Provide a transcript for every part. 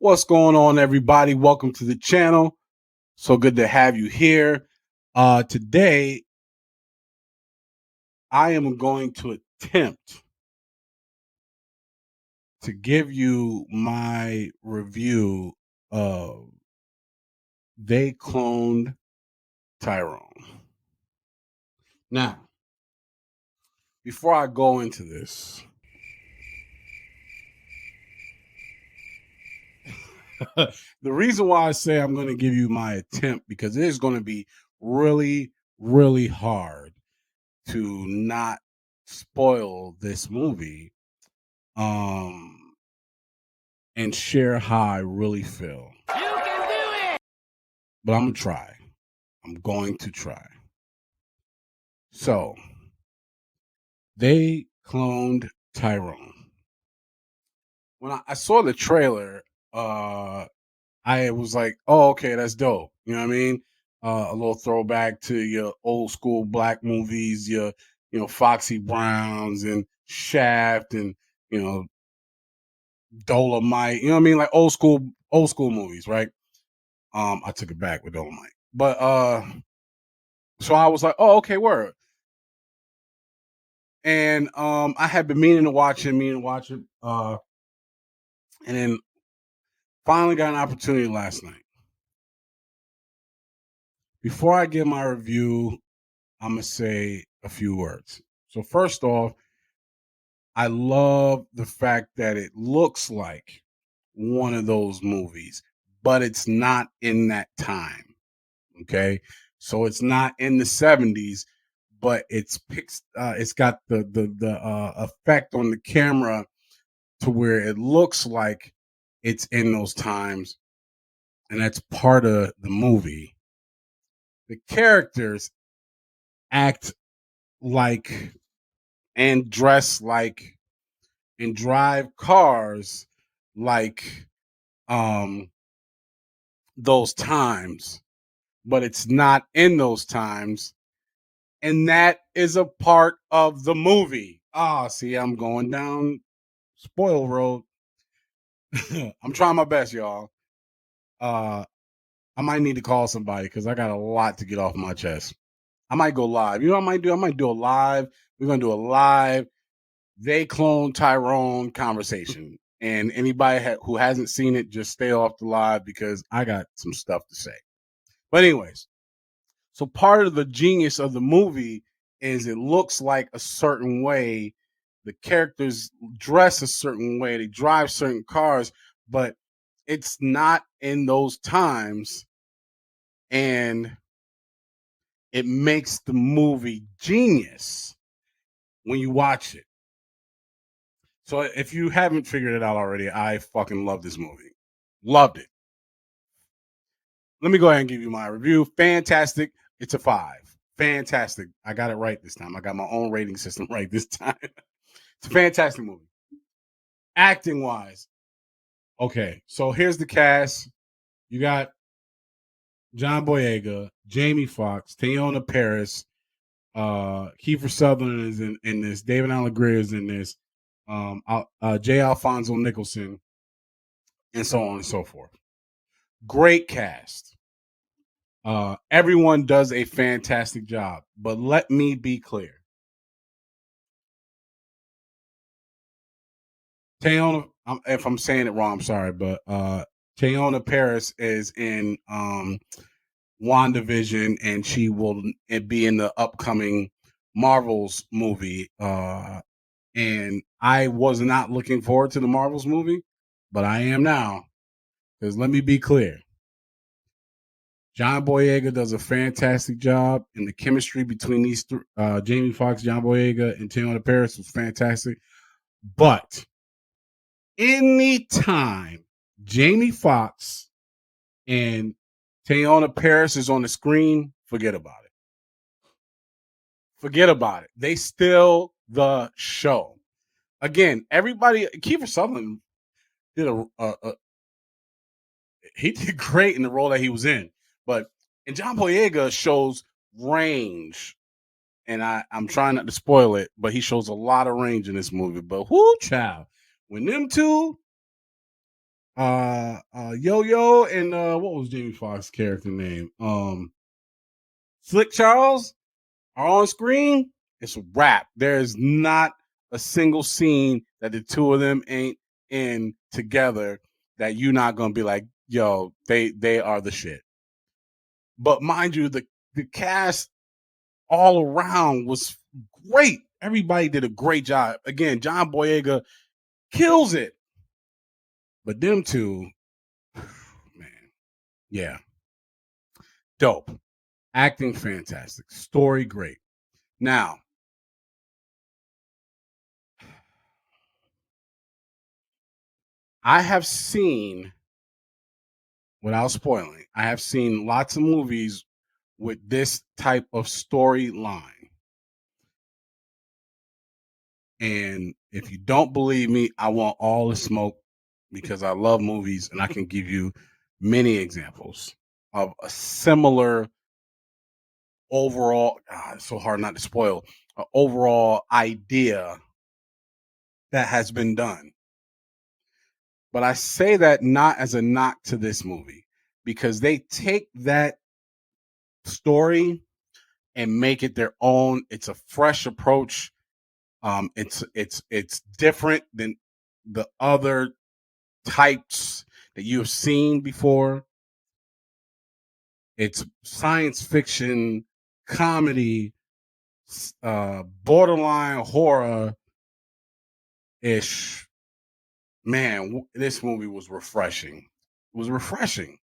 What's going on, everybody? Welcome to the channel. So good to have you here. Today, I am going to attempt to give you my review of They Cloned Tyrone. Now, before I go into this, the reason why I say I'm going to give you my attempt because it is going to be really, really hard to not spoil this movie and share how I really feel. You can do it! But I'm going to try. I'm going to try. So, They Cloned Tyrone. When I saw the trailer, I was like, oh, okay, that's dope. You know what I mean? A little throwback to your old school black movies, your, Foxy Browns and Shaft and, you know, Dolomite. You know what I mean? Like old school movies, right? I took it back with Dolomite. But so I was like, oh, okay, word. And I had been meaning to watch it. And then finally got an opportunity last night. Before I give my review, I'm gonna say a few words. So first off, I love the fact that it looks like one of those movies, but it's not in that time. Okay, so it's not in the 70s, but it's got the effect on the camera to where it looks like it's in those times, and that's part of the movie. The characters act like and dress like and drive cars like um those times, but it's not in those times, and that is a part of the movie. See, I'm going down spoil road. I'm trying my best, y'all. I might need to call somebody because I got a lot to get off my chest. I might go live. You know what I might do? I might do a live. We're gonna do a live They Clone Tyrone conversation. And anybody who hasn't seen it, just stay off the live because I got some stuff to say. But anyways, so part of the genius of the movie is it looks like a certain way. The characters dress a certain way. They drive certain cars, but it's not in those times. And it makes the movie genius when you watch it. So if you haven't figured it out already, I fucking love this movie. Loved it. Let me go ahead and give you my review. Fantastic. It's a 5. Fantastic. I got it right this time. I got my own rating system right this time. It's a fantastic movie. Acting wise, okay. So here's the cast. You got John Boyega, Jamie Foxx, Teyonah Parris, Kiefer Sutherland is in this. David Alan Grier is in this. J. Alfonso Nicholson, and so on and so forth. Great cast. Everyone does a fantastic job, but let me be clear. Teyonah, if I'm saying it wrong, I'm sorry, but Teyonah Parris is in WandaVision, and she will be in the upcoming Marvels movie. And I was not looking forward to the Marvels movie, but I am now. Because let me be clear. John Boyega does a fantastic job, and the chemistry between these three, Jamie Foxx, John Boyega, and Teyonah Parris was fantastic. But anytime Jamie Foxx and Teyonah Parris is on the screen, forget about it. Forget about it. They steal the show. Again, everybody, Kiefer Sutherland did he did great in the role that he was in, and John Boyega shows range, and I'm trying not to spoil it, but he shows a lot of range in this movie. But whoo, child, when them two Yo-Yo and what was Jamie Foxx's character name? Slick Charles are on screen. It's a wrap. There's not a single scene that the two of them ain't in together that you're not gonna be like, yo, they are the shit. But mind you, the cast all around was great. Everybody did a great job. Again, John Boyega kills it. But them two, man, yeah, dope. Acting fantastic. Story great. Now, I have seen, without spoiling, I have seen lots of movies with this type of storyline. And if you don't believe me, I want all the smoke because I love movies and I can give you many examples of a similar overall, it's so hard not to spoil, overall idea that has been done. But I say that not as a knock to this movie because they take that story and make it their own. It's a fresh approach. It's different than the other types that you have seen before. It's science fiction, comedy, borderline horror ish. Man, this movie was refreshing. It was refreshing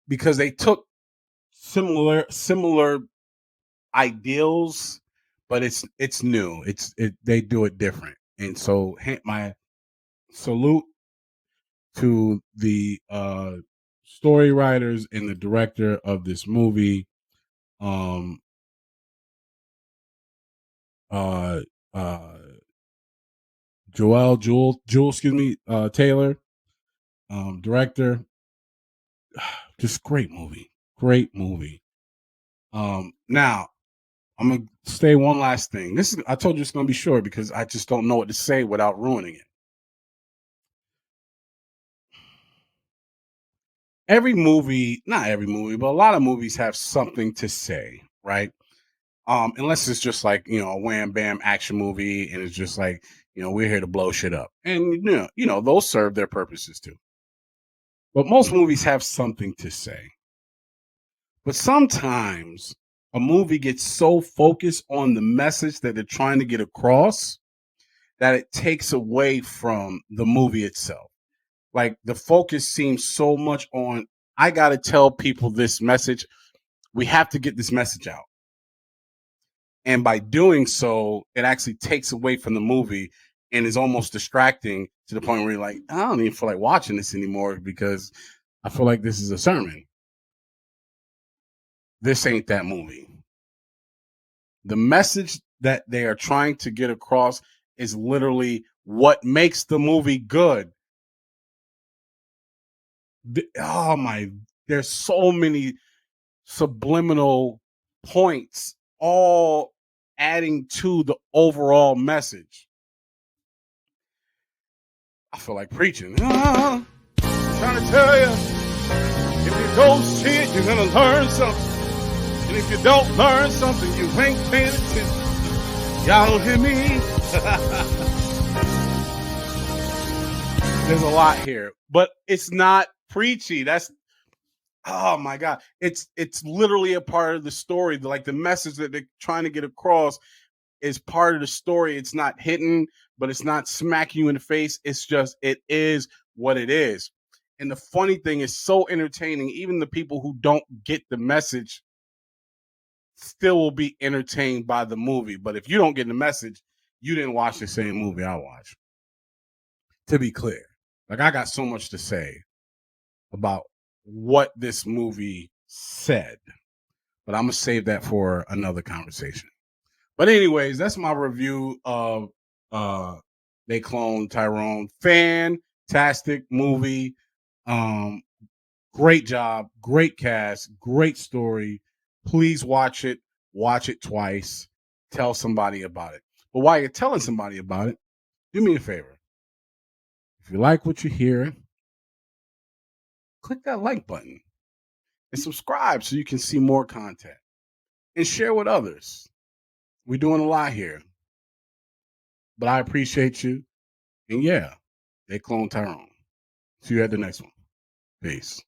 because they took similar ideals, but it's new. They do it different, and so my salute to the story writers and the director of this movie, um, uh, uh, Jewel, excuse me, Taylor, director. Just great movie, great movie. Now I'm gonna say one last thing. I told you it's gonna be short because I just don't know what to say without ruining it. Every movie, not every movie, but a lot of movies have something to say, right? Unless it's just like, a wham bam action movie and it's just like, we're here to blow shit up. And those serve their purposes too. But most movies have something to say. But sometimes a movie gets so focused on the message that they're trying to get across that it takes away from the movie itself. Like the focus seems so much on, I got to tell people this message. We have to get this message out. And by doing so, it actually takes away from the movie and is almost distracting to the point where you're like, I don't even feel like watching this anymore because I feel like this is a sermon. This ain't that movie. The message that they are trying to get across is literally what makes the movie good. Oh my, there's so many subliminal points all adding to the overall message. I feel like preaching. I'm trying to tell you, if you don't see it, you're going to learn something. And if you don't learn something, you ain't paying attention. Y'all don't hear me? There's a lot here, but it's not preachy. Oh my God. It's literally a part of the story. Like the message that they're trying to get across is part of the story. It's not hidden, but it's not smacking you in the face. It's just, it is what it is. And the funny thing is so entertaining. Even the people who don't get the message still will be entertained by the movie. But if you don't get the message, you didn't watch the same movie I watched. To be clear, like I got so much to say about what this movie said, but I'm gonna save that for another conversation. But anyways, that's my review of They Clone Tyrone. Fantastic movie. Um, great job, great cast, great story. Please watch it. Watch it twice. Tell somebody about it. But while you're telling somebody about it, do me a favor. If you like what you hear, click that like button and subscribe so you can see more content and share with others. We're doing a lot here, but I appreciate you. And yeah, they cloned Tyrone. See you at the next one. Peace.